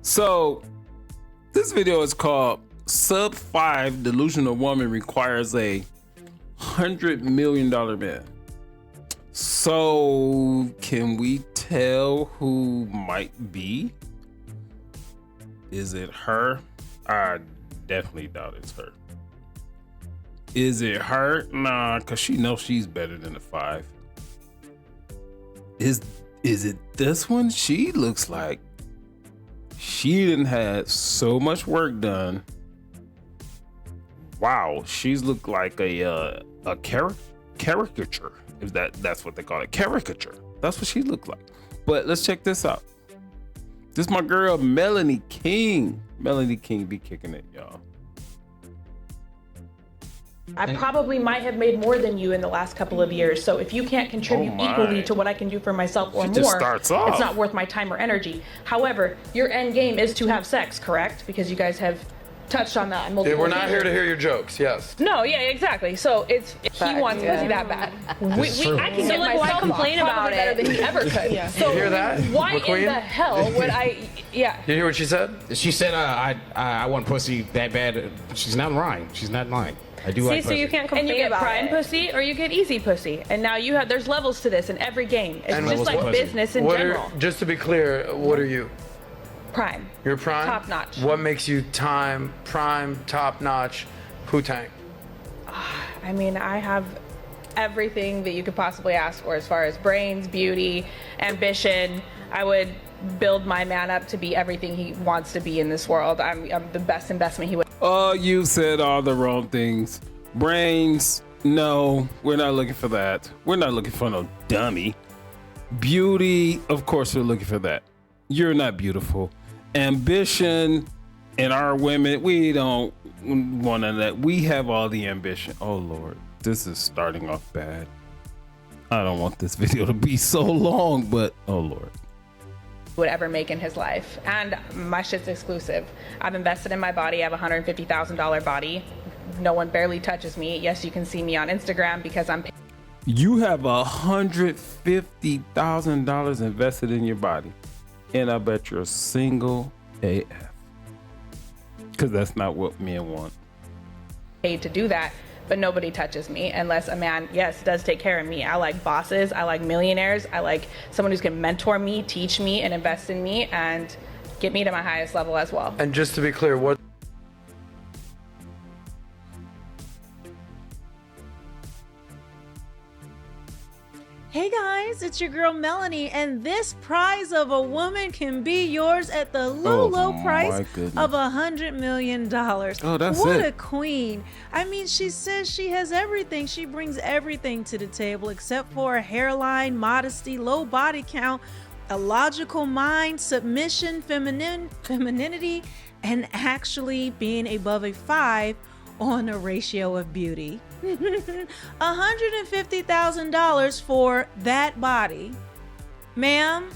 So this video is called Sub 5 Delusional Woman Requires a $100 million Man. So can we tell who might be? Is it her? I definitely doubt it's her. Is it her? Nah, because she knows she's better than a 5. Is it this one? She looks like she didn't have so much work done. Wow, she's looked like a caricature. If that's what they call it, caricature. That's what she looked like. But let's check this out. This is my girl Melanie King. Melanie King be kicking it, y'all. I probably might have made more than you in the last couple of years. So if you can't contribute equally to what I can do for myself or more, it's not worth my time or energy. However, your end game is to have sex, correct? Because you guys have touched on that. We're not here to hear your jokes. Yes. No, yeah, exactly. So it's he wants pussy that bad. I can get myself complain about it better than he ever could. Yeah. So you hear that? Why in the hell would I? Yeah. You hear what she said? She said, "I want pussy that bad." She's not lying. She's not lying. I do like pussy. pussy. So you can't complain. And you get prime pussy or you get easy pussy. And now you have there's levels to this in every game. It's just like business in general. Just to be clear, what are you? Prime. You're prime? Top notch. What makes you prime, top notch, Wu-Tang? I mean, I have everything that you could possibly ask for as far as brains, beauty, ambition. I would build my man up to be everything he wants to be in this world. I'm the best investment he would. Oh, you said all the wrong things. Brains, no, we're not looking for that. We're not looking for no dummy. Beauty, of course we're looking for that. You're not beautiful. Ambition, and our women, we don't want to that. We have all the ambition. Oh Lord, this is starting off bad. I don't want this video to be so long, but oh Lord. Would ever make in his life, and my shit's exclusive. I've invested in my body. I have a $150,000 body. No one barely touches me. Yes, you can see me on Instagram because I'm. You have $150,000 invested in your body, and I bet you're single AF. Because that's not what men want. Paid to do that. But nobody touches me unless a man, yes, does take care of me. I like bosses. I like millionaires. I like someone who's gonna mentor me, teach me, and invest in me, and get me to my highest level as well. And just to be clear, what? Hey guys, it's your girl Melanie, and this prize of a woman can be yours at the low price of $100 million. Oh, that's what a queen. I mean, she says she has everything. She brings everything to the table except for a hairline, modesty, low body count, a logical mind, submission, femininity, and actually being above a 5 on a ratio of beauty. $150,000 for that body. Ma'am,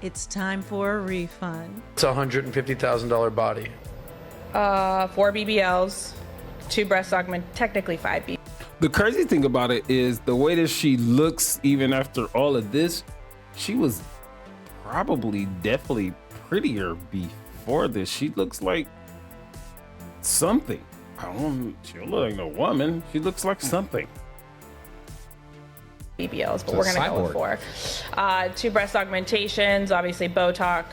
it's time for a refund. It's a $150,000 body. 4 BBLs, 2 breast augment, technically 5 BBLs. The crazy thing about it is the way that she looks, even after all of this, she was definitely prettier before this. She looks like something. She don't look like no woman. She looks like something. BBLs, but we're gonna go with 4. 2 breast augmentations, obviously Botox,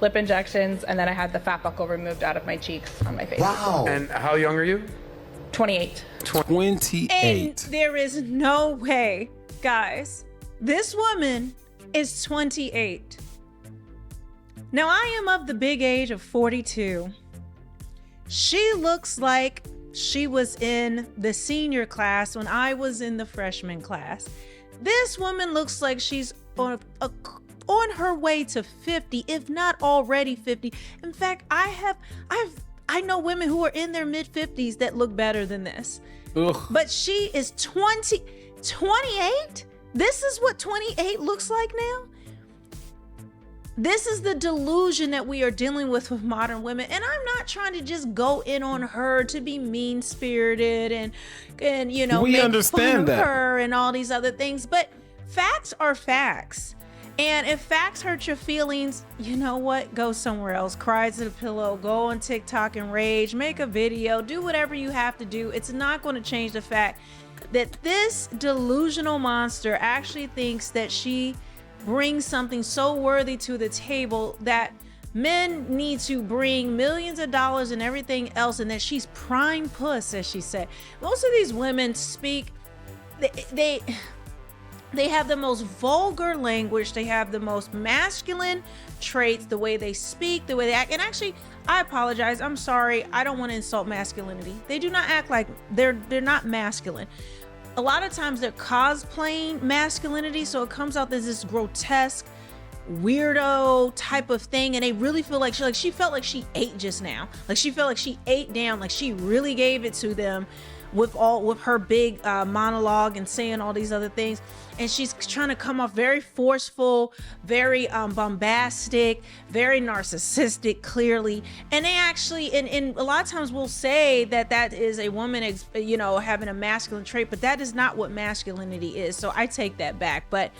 lip injections, and then I had the fat buckle removed out of my cheeks on my face. Wow. And how young are you? 28. 28. And there is no way, guys. This woman is 28. Now I am of the big age of 42. She looks like she was in the senior class when I was in the freshman class. This woman looks like she's on her way to 50, if not already 50. In fact, I know women who are in their mid 50s that look better than this. Ugh. But she is 28? This is what 28 looks like now? This is the delusion that we are dealing with modern women. And I'm not trying to just go in on her to be mean-spirited and we make understand fun of that. her and all these other things. But facts are facts. And if facts hurt your feelings, you know what? Go somewhere else. Cry to the pillow. Go on TikTok and rage. Make a video. Do whatever you have to do. It's not going to change the fact that this delusional monster actually thinks that she brings something so worthy to the table that men need to bring millions of dollars and everything else, and that she's prime puss, as she said. Most of these women speak, they have the most vulgar language. They have the most masculine traits, the way they speak, the way they act. And actually, I apologize. I'm sorry. I don't want to insult masculinity. They do not act like they're not masculine. A lot of times they're cosplaying masculinity, so it comes out as this grotesque, weirdo type of thing, and they really feel like she felt like she ate just now. Like she felt like she ate down, like she really gave it to them with her big monologue and saying all these other things. And she's trying to come off very forceful, very bombastic, very narcissistic, clearly. And they actually, and a lot of times will say that is a woman, having a masculine trait, but that is not what masculinity is. So I take that back. But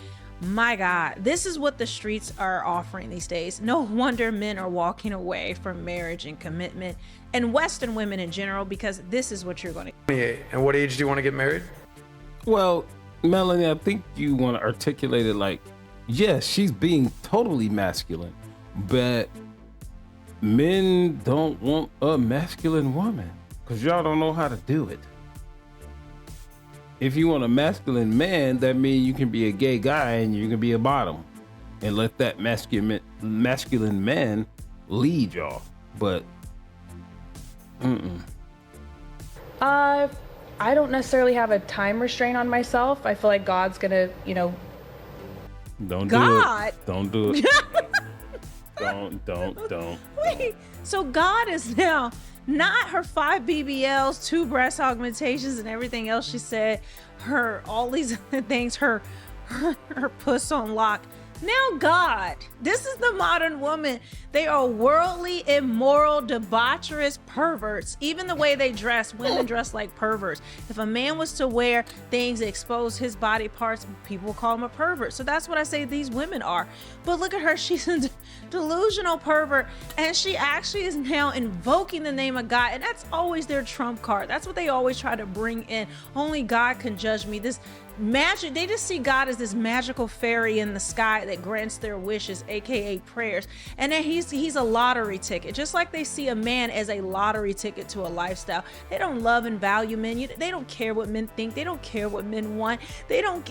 my God, this is what the streets are offering these days. No wonder men are walking away from marriage and commitment, and Western women in general, because this is what you're going to. 28. And what age do you want to get married? Well, Melanie, I think you want to articulate it like, yes, she's being totally masculine, but men don't want a masculine woman because y'all don't know how to do it. If you want a masculine man, that means you can be a gay guy and you can be a bottom and let that masculine man lead y'all. But I don't necessarily have a time restraint on myself. I feel like God's gonna, Don't God. Don't do it. Don't. Wait, so God is now not her 5 BBLs, 2 breast augmentations, and everything else she said, all these other things, her puss on lock. Now God, this is the modern woman. They are worldly, immoral, debaucherous perverts. Even the way they dress, women dress like perverts. If a man was to wear things that expose his body parts, people call him a pervert. So that's what I say these women are. But look at her, she's a delusional pervert, and she actually is now invoking the name of God, and that's always their trump card. That's what they always try to bring in. Only God can judge me. This magic, they just see God as this magical fairy in the sky that grants their wishes, aka prayers, and then he's a lottery ticket, just like they see a man as a lottery ticket to a lifestyle. They don't love and value men. They don't care what men think. They don't care what men want. They don't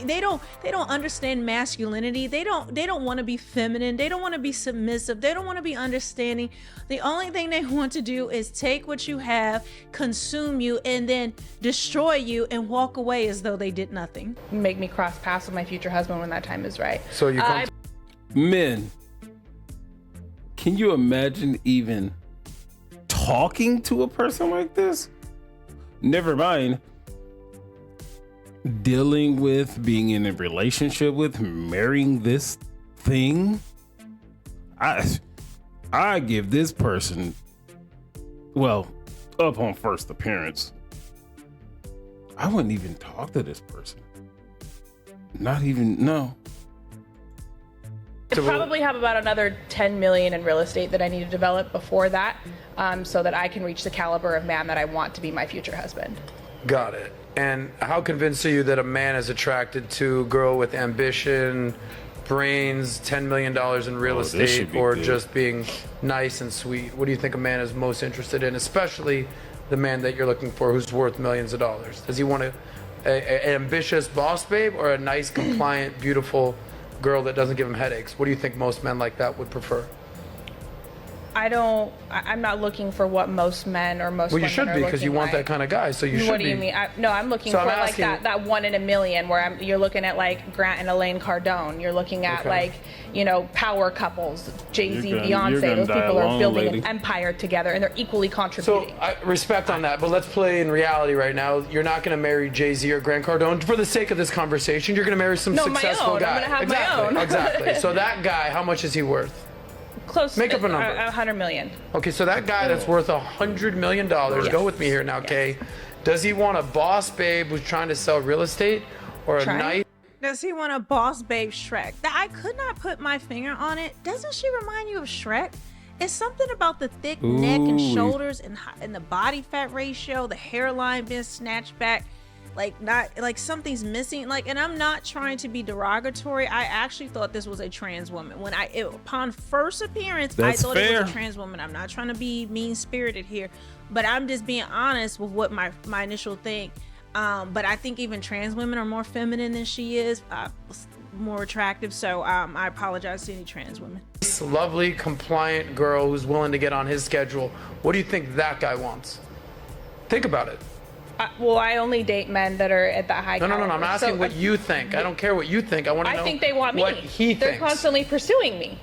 understand masculinity. They don't want to be feminine. They don't want to be submissive. They don't want to be understanding. The only thing they want to do is take what you have, consume you, and then destroy you and walk away as though they did nothing. Make me cross paths with my future husband when that time is right. So you Men, can you imagine even talking to a person like this? Never mind dealing with, being in a relationship with, marrying this thing. I give this person, well, upon first appearance, I wouldn't even talk to this person. Not even, no. I probably have about another 10 million in real estate that I need to develop before that, so that I can reach the caliber of man that I want to be my future husband. Got it. And how convinced are you that a man is attracted to a girl with ambition, brains, $10 million in real estate, or good, just being nice and sweet? What do you think a man is most interested in, especially the man that you're looking for who's worth millions of dollars? Does he want an ambitious boss babe or a nice, compliant, beautiful girl that doesn't give him headaches? What do you think most men like that would prefer? I'm not looking for what most men or most women are looking like. Well, you should be, because you want that kind of guy, so you should be. What do you mean? I'm looking for like that 1 in a million, where you're looking at like Grant and Elaine Cardone. You're looking at power couples, Jay-Z, Beyonce. Those people are building an empire together, and they're equally contributing. So I respect on that, but let's play in reality right now. You're not going to marry Jay-Z or Grant Cardone for the sake of this conversation. You're going to marry some successful guy. I'm going to have my own. Exactly. So that guy, how much is he worth? Close. Make up a number. 100 million. Okay, so that guy that's worth $100 million, go with me here now, Kay. Does he want a boss babe who's trying to sell real estate, or a nice Does he want a boss babe Shrek? I could not put my finger on it. Doesn't she remind you of Shrek? It's something about the thick neck and shoulders and the body fat ratio, the hairline being snatched back, like something's missing. Like, and I'm not trying to be derogatory. I actually thought this was a trans woman when upon first appearance. I thought it was a trans woman. I'm not trying to be mean spirited here, but I'm just being honest with what my initial thing. But I think even trans women are more feminine than she is, more attractive. So I apologize to any trans women. This lovely, compliant girl who's willing to get on his schedule. What do you think that guy wants? Think about it. Well, I only date men that are at that high caliber. No. I'm asking what you think. I don't care what you think. I want to know. I think they want me. What he thinks. They're constantly pursuing me.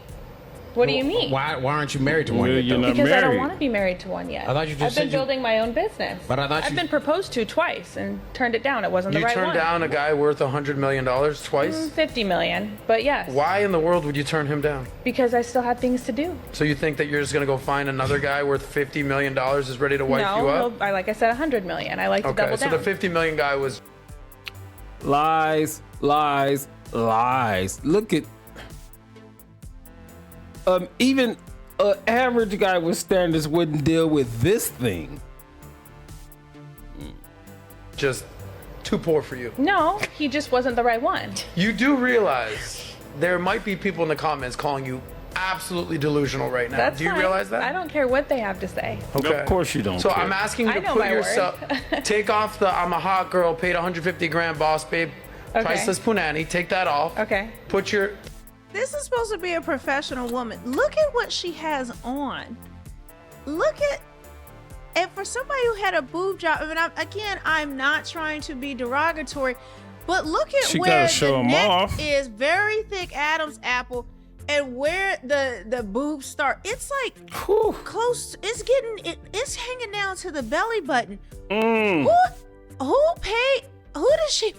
What do you mean? Why aren't you married to one yet? You're not Because married. I don't want to be married to one yet. I thought you just I've been building my own business. But I thought I've been proposed to twice and turned it down. It wasn't the right one. You turned down a guy worth $100 million twice? 50 million, but yes. Why in the world would you turn him down? Because I still had things to do. So you think that you're just going to go find another guy worth $50 million is ready to wipe you up? No, like I said, 100 million. I like to double down. So the 50 million guy was... Lies. Look at... even an average guy with standards wouldn't deal with this thing. Just too poor for you. No, he just wasn't the right one. You do realize there might be people in the comments calling you absolutely delusional right now. That's Do you fine. realize that? I don't care what they have to say. Okay. Of course you don't So care. I'm asking you I to know put my yourself... take off the I'm a hot girl, paid 150 grand boss babe, Okay. priceless punani. Take that off. Okay. Put your... This is supposed to be a professional woman. Look at what she has on. Look at, and for somebody who had a boob job, I mean, I'm not trying to be derogatory, but look at She where gotta show the 'em neck off. is very thick Adam's apple, and where the boobs start. It's like Whew. close. It's hanging down to the belly button. Mm. Who paid? Who does she?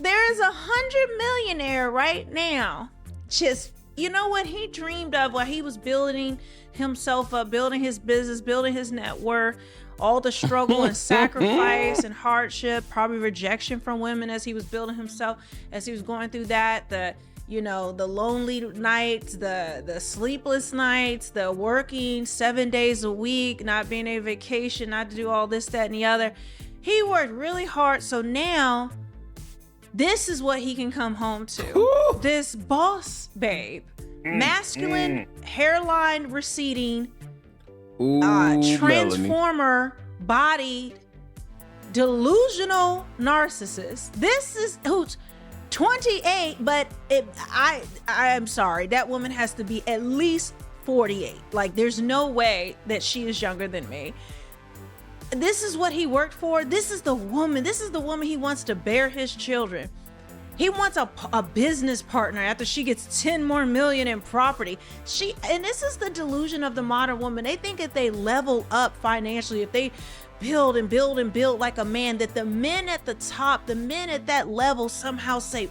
There is 100 millionaire right now. Just, you know what he dreamed of while he was building himself up, building his business, building his net worth, all the struggle and sacrifice and hardship, probably rejection from women as he was building himself, as he was going through that, the lonely nights, the sleepless nights, the working 7 days a week, not being a vacation, not to do all this, that, and the other. He worked really hard. So now this is what he can come home to. Ooh. This boss babe, masculine, hairline receding, transformer bodied, delusional narcissist. This is who's 28, but I'm sorry, that woman has to be at least 48. Like, there's no way that she is younger than me. This is what he worked for. This is the woman he wants to bear his children. He wants a business partner after she gets 10 more million in property. And this is the delusion of the modern woman. They think if they level up financially, if they build and build and build like a man, that the men at the top, the men at that level somehow say,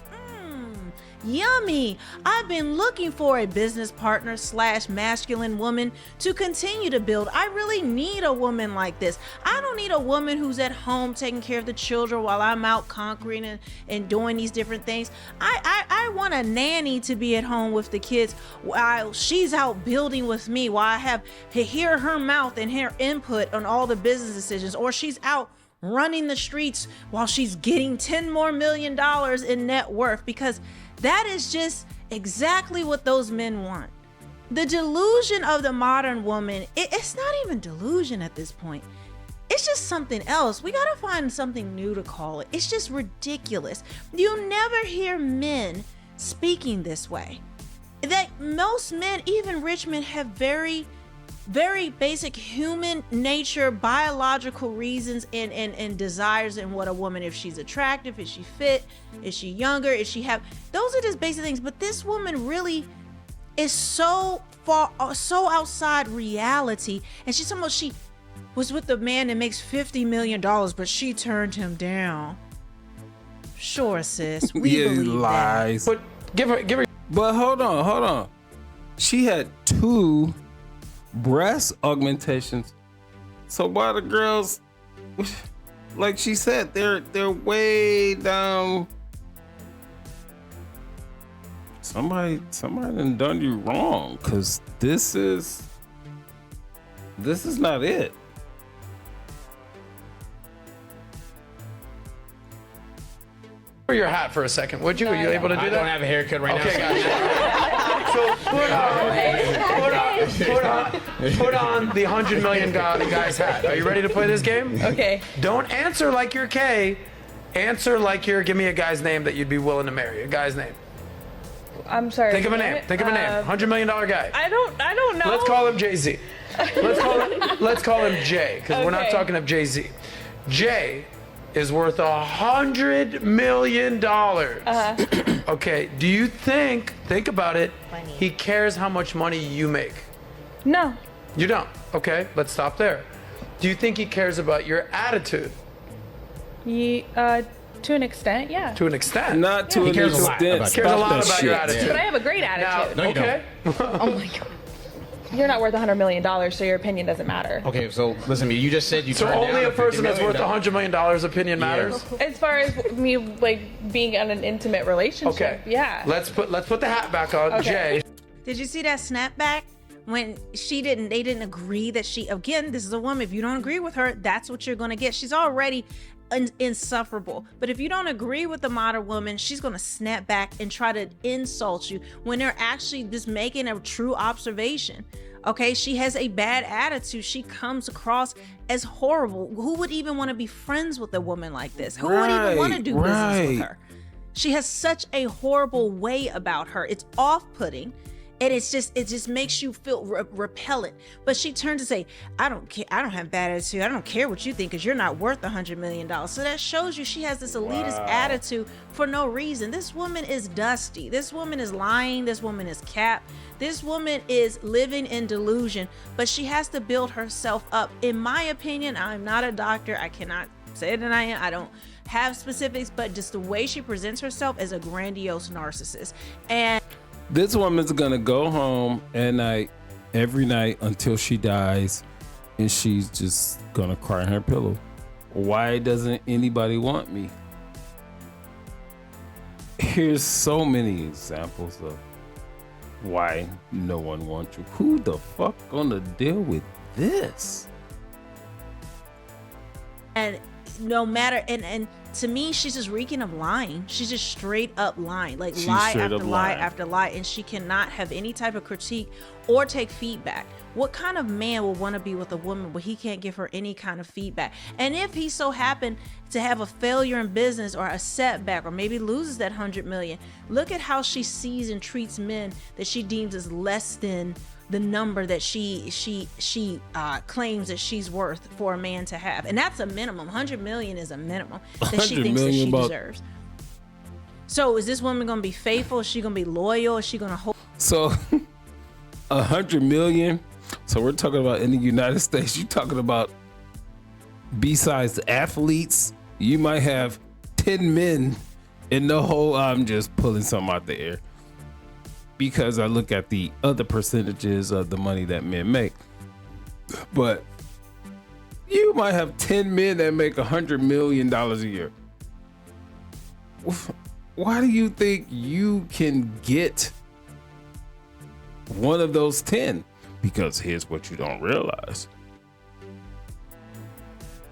yummy. I've been looking for a business partner / masculine woman to continue to build. I really need a woman like this. I don't need a woman who's at home taking care of the children while I'm out conquering and doing these different things. I want a nanny to be at home with the kids while she's out building with me, while I have to hear her mouth and her input on all the business decisions, or she's out running the streets while she's getting 10 more million dollars in net worth, because that is just exactly what those men want. The delusion of the modern woman, it's not even delusion at this point. It's just something else. We gotta find something new to call it. It's just ridiculous. You never hear men speaking this way. That most men, even rich men, have very basic human nature, biological reasons and desires in what a woman, if she's attractive, is she fit, is she younger, is she have, those are just basic things. But this woman really is so outside reality. And she's almost, she was with a man that makes $50 million, but she turned him down. Sure, sis, we believe lies. But give her. But hold on. She had 2 breast augmentations. So why the girls? like she said, they're way down. Somebody done you wrong, because this is not it. For your hat for a second, would you? Are you able to do I that? don't have a haircut right Okay, now. So put on the $100 million guy's hat. Are you ready to play this game? Okay. Don't answer like you're Kay. Answer like you're. Give me a guy's name that you'd be willing to marry. A guy's name. I'm sorry. Think of a name. Think of a name. $100 million guy. I don't know. Let's call him Jay-Z. Let's call him Jay, because we're not Okay. talking of Jay-Z. Jay is worth $100 million. Okay, do you think about it, he cares how much money you make? No. You don't. Okay, let's stop there. Do you think he cares about your attitude? To an extent, yeah. To an extent. Not to He an cares a lot extent. about Cares a Stop lot that about shit. your attitude. But I have a great Now, attitude. No, you okay. Oh my god. You're not worth $100 million, so your opinion doesn't matter. Okay, so listen to me. You just said you So turned only down a person that's worth $50 $100 million opinion matters? As far as me like being in an intimate relationship, Okay. yeah. Let's put the hat back on. Okay. Jay. Did you see that snapback when they didn't agree that again, this is a woman. If you don't agree with her, that's what you're going to get. She's already insufferable. But if you don't agree with the modern woman, she's going to snap back and try to insult you when they're actually just making a true observation. Okay, she has a bad attitude. She comes across as horrible. Who would even want to be friends with a woman like this? Who would even want to do business with her? She has such a horrible way about her. It's off-putting. And it just makes you feel repellent. But she turned to say, I don't care. I don't have bad attitude. I don't care what you think, because you're not worth $100 million. So that shows you she has this elitist attitude for no reason. This woman is dusty. This woman is lying. This woman is capped. This woman is living in delusion. But she has to build herself up. In my opinion, I'm not a doctor. I cannot say that I am. I don't have specifics, but just the way she presents herself as a grandiose narcissist. And this woman's gonna go home at night, every night until she dies, and she's just gonna cry in her pillow. Why doesn't anybody want me? Here's so many examples of why no one wants you. Who the fuck gonna deal with this? And no matter, and to me, she's just reeking of lying. She's just straight up lying, like She's lie straight after up lie lying. after lie, and she cannot have any type of critique or take feedback. What kind of man will want to be with a woman where he can't give her any kind of feedback? And if he so happened to have a failure in business or a setback, or maybe loses that $100 million, look at how she sees and treats men that she deems as less than the number that she claims that she's worth for a man to have. And that's a minimum. 100 million is a minimum that she 100 thinks that million she bucks. deserves. So is this woman gonna be faithful? Is she gonna be loyal? Is she gonna hold? So 100 million. So we're talking about in the United States, you're talking about besides the athletes, you might have 10 men in the whole. I'm just pulling something out the air because I look at the other percentages of the money that men make. But you might have 10 men that make $100 million a year. Why do you think you can get one of those 10? Because here's what you don't realize.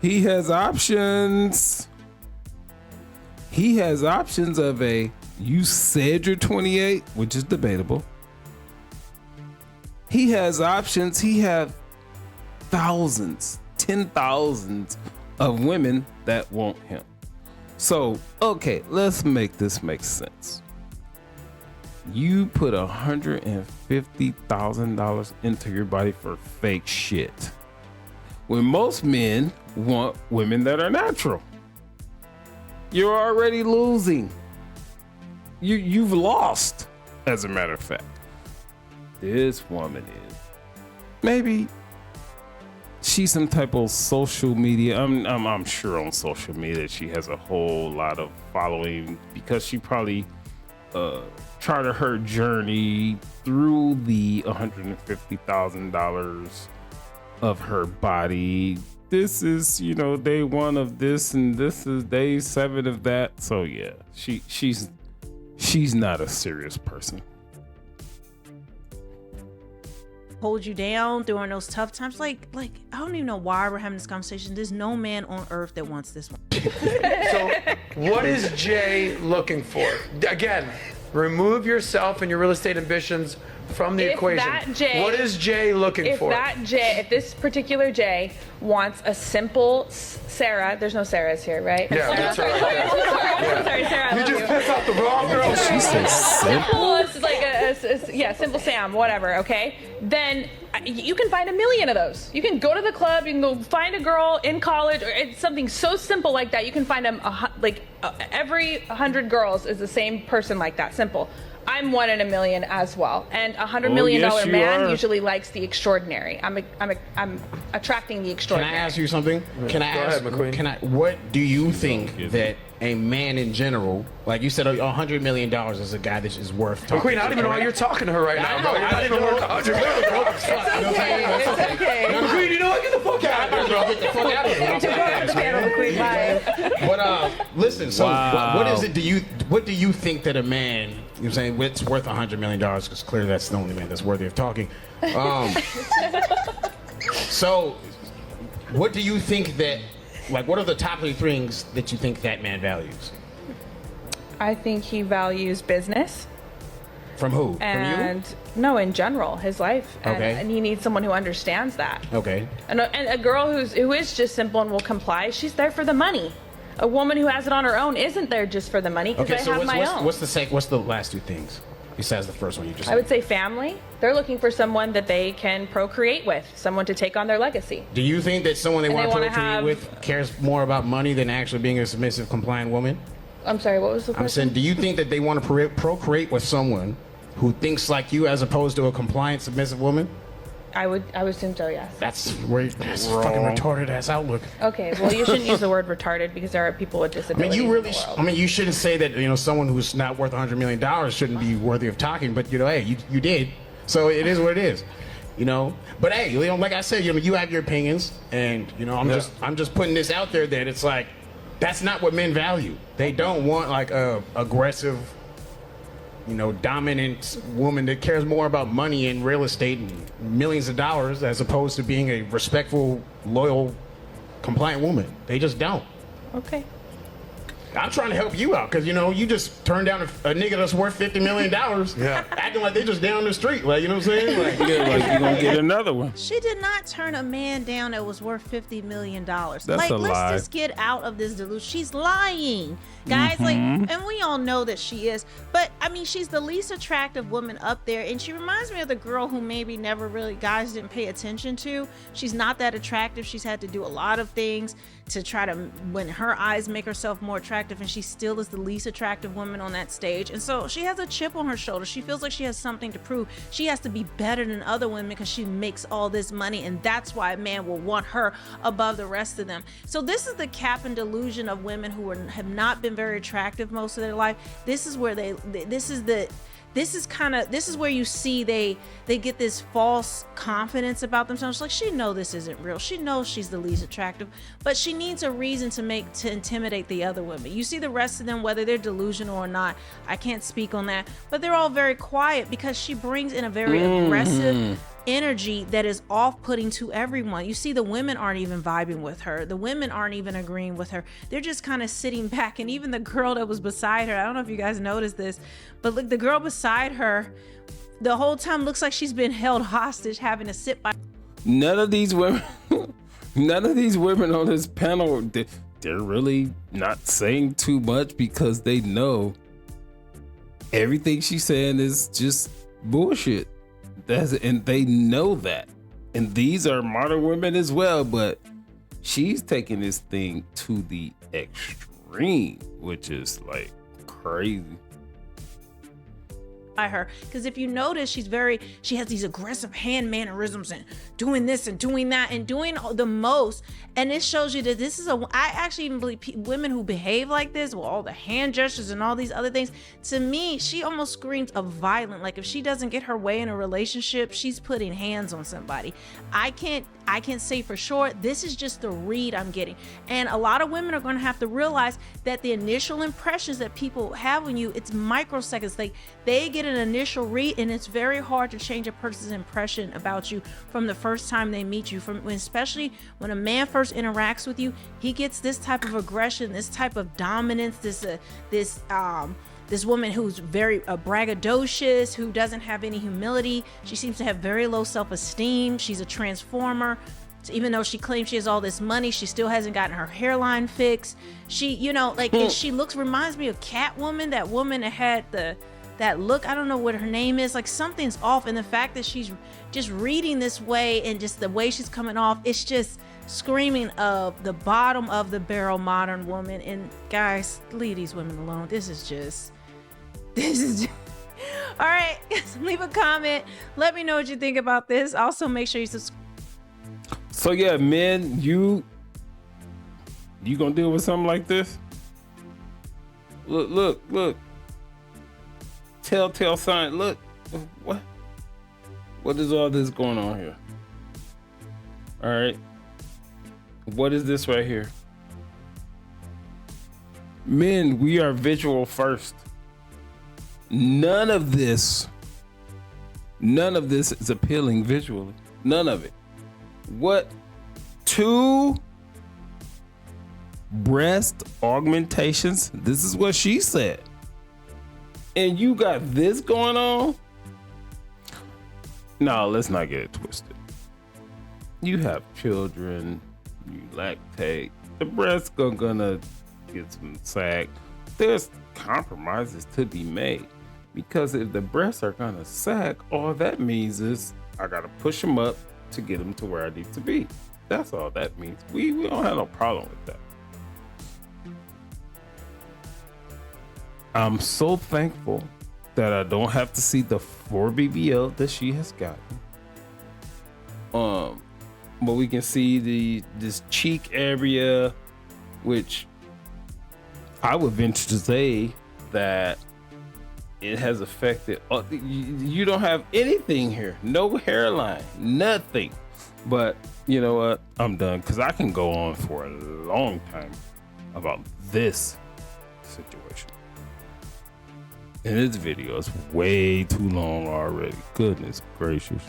He has options. He has options of you said you're 28, which is debatable. He has options. He have thousands, 10,000s of women that want him. So, okay, let's make this make sense. You put $150,000 into your body for fake shit, when most men want women that are natural. You're already losing. You've lost, as a matter of fact. This woman is maybe she's some type of social media. I'm sure on social media she has a whole lot of following because she probably charted her journey through the $150,000 of her body this is, day 1 of this, and this is day 7 of that. So yeah, she's not a serious person. Hold you down during those tough times. Like I don't even know why we're having this conversation. There's no man on earth that wants this one. So what is Jay looking for? Again, remove yourself and your real estate ambitions from the equation. What is Jay looking for? If this particular Jay wants a simple Sarah, there's no Sarahs here, right? Yeah, that's right. I'm sorry, Sarah. You just pissed off the wrong girl. She said simple. It's like simple Sam, whatever. Okay, then you can find 1 million of those. You can go to the club. You can go find a girl in college, or it's something so simple like that. You can find every 100 girls is the same person like that. Simple. I'm 1 in a million as well, and $100 million man usually likes the extraordinary. I'm attracting the extraordinary. Can I ask you something? Can I ask? Go ahead, McQueen. What do you think that a man in general, like you said, $100 million is a guy that is worth talking McQueen, I don't even know why you're talking to her right now, bro. You're not even worth $100 million. It's okay. McQueen, you know what? Get the fuck out of here, bro. Get the fuck out of here. But listen. So, what is it? What do you think that a man? You know what I'm saying? It's worth $100 million, because clearly that's the only man that's worthy of talking. So, what do you think that, what are the top 3 things that you think that man values? I think he values business. From who? And From you? No, in general, his life. Okay. And he needs someone who understands that. Okay. And a girl who is just simple and will comply, she's there for the money. A woman who has it on her own isn't there just for the money, because I have my own. What's the last 2 things besides the first one you just said? I would say family. They're looking for someone that they can procreate with, someone to take on their legacy. Do you think that someone they want to procreate with cares more about money than actually being a submissive, compliant woman? I'm sorry, what was the question? I'm saying, do you think that they want to procreate with someone who thinks like you as opposed to a compliant, submissive woman? I would assume so, yes. That's fucking retarded ass outlook. Okay, well, you shouldn't use the word retarded, because there are people with disabilities. You shouldn't say that, someone who's not worth $100 million shouldn't be worthy of talking, but hey, you did. So it is what it is. But hey, like I said, you have your opinions, and I'm just putting this out there that it's like that's not what men value. They don't want like a aggressive, dominant woman that cares more about money and real estate and millions of dollars as opposed to being a respectful, loyal, compliant woman. They just don't. Okay. I'm trying to help you out, because you just turned down a nigga that's worth $50 million, acting like they just down the street, you know what I'm saying? You're gonna get another one. She did not turn a man down that was worth $50 million. That's a lie. Let's just get out of this delusion. She's lying, guys. And we all know that she is. But she's the least attractive woman up there, and she reminds me of the girl who maybe never really guys didn't pay attention to. She's not that attractive. She's had to do a lot of things to try to, when her eyes, make herself more attractive, and she still is the least attractive woman on that stage. And so she has a chip on her shoulder. She feels like she has something to prove. She has to be better than other women because she makes all this money, and that's why a man will want her above the rest of them. So this is the cap and delusion of women who have not been very attractive most of their life. This is where this is where you see they get this false confidence about themselves. Like, she knows this isn't real. She knows she's the least attractive, but she needs a reason to intimidate the other women. You see the rest of them, whether they're delusional or not, I can't speak on that, but they're all very quiet because she brings in a very aggressive energy that is off-putting to everyone. You see, the women aren't even vibing with her. The women aren't even agreeing with her. They're just kind of sitting back. And even the girl that was beside her, I don't know if you guys noticed this, but look, the girl beside her the whole time looks like she's been held hostage, having to sit by. None of these women on this panel, they're really not saying too much, because they know everything she's saying is just bullshit. And they know that. And these are modern women as well, but she's taking this thing to the extreme, which is like crazy. by her. Because if you notice, she has these aggressive hand mannerisms and doing this and doing that and doing the most. And it shows you that this is I actually even believe women who behave like this with all the hand gestures and all these other things, to me, she almost screams of violent. Like if she doesn't get her way in a relationship, she's putting hands on somebody. I can't say for sure. This is just the read I'm getting. And a lot of women are going to have to realize that the initial impressions that people have on you, it's microseconds. They get an initial read, and it's very hard to change a person's impression about you from the first time they meet you. Especially when a man first interacts with you, he gets this type of aggression, this type of dominance, this woman who's very braggadocious, who doesn't have any humility. She seems to have very low self-esteem. She's a transformer. So even though she claims she has all this money, she still hasn't gotten her hairline fixed. She, and she reminds me of Catwoman, that woman that had that look. I don't know what her name is. Like something's off. And the fact that she's just reading this way and just the way she's coming off, it's just screaming of the bottom of the barrel modern woman. And guys, leave these women alone. This is just all right. Leave a comment. Let me know what you think about this. Also, make sure you subscribe. So yeah, men, you gonna deal with something like this? Look. Telltale sign. Look, what is all this going on here? All right, what is this right here? Men, we are visual first. None of this is appealing visually. None of it. What? 2 breast augmentations? This is what she said. And you got this going on? No, let's not get it twisted. You have children, you lactate, the breasts are gonna get some sag. There's compromises to be made, because if the breasts are gonna sag, all that means is I gotta push them up to get them to where I need to be. That's all that means. We don't have no problem with that. I'm so thankful that I don't have to see the 4 BBL that she has gotten. But we can see this cheek area, which I would venture to say that it has affected. You don't have anything here, no hairline, nothing. But you know what? I'm done, because I can go on for a long time about this situation. And this video is way too long already. Goodness gracious.